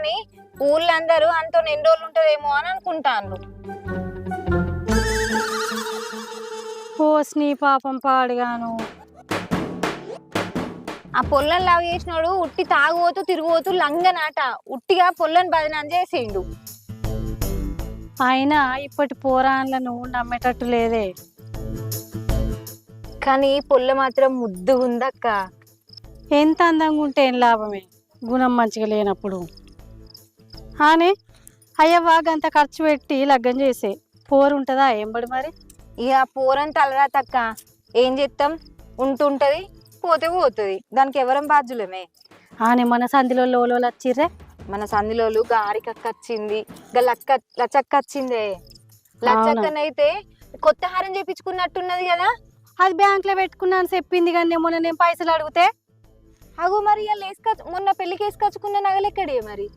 గాని ఊళ్ళందరూ అంతో ఎన్ని రోజులు ఉంటదేమో అని అనుకుంటాను. పోస్ని పాపం పాడుగాను. ఆ పొల్లని లవ్ చేసినోడు ఉట్టి తాగుపోతూ తిరిగిపోతూ లంగనాట ఉట్టిగా పొల్లని బదనాం చేసిండు. అయినా ఇప్పటి పోరాన్లను నమ్మేటట్టు లేదే. కానీ పొల్ల మాత్రం ముద్దుగుందక్క. ఎంత అందంగా ఉంటే ఏం లాభమే గుణం మంచిగా లేనప్పుడు. కానీ అయ్యవ్వ గంత ఖర్చు పెట్టి లగ్గం చేసే పోరు ఉంటుందా ఏంబడి మరి. ఇక పోరని తలరాతక్క, ఏం చేస్తాం, ఉంటుంటది పోతే పోతుంది, దానికి ఎవరం బాధ్యులమే. ఆనే మన సంధిలో లోలోలు వచ్చిర్రే. మన సంధిలోలు గారికక్క వచ్చింది, లచ్చక్క వచ్చిందే. లచ్చక్కనైతే కొత్త హారం చేపించుకున్నట్టున్నది కదా. అది బ్యాంక్ లో పెట్టుకున్నాను చెప్పింది, కానీ మొన్న నేను పైసలు అడిగితే అగో మరి మొన్న పెళ్లికి వేసుకొచ్చుకున్న నగలెక్కడే మరి.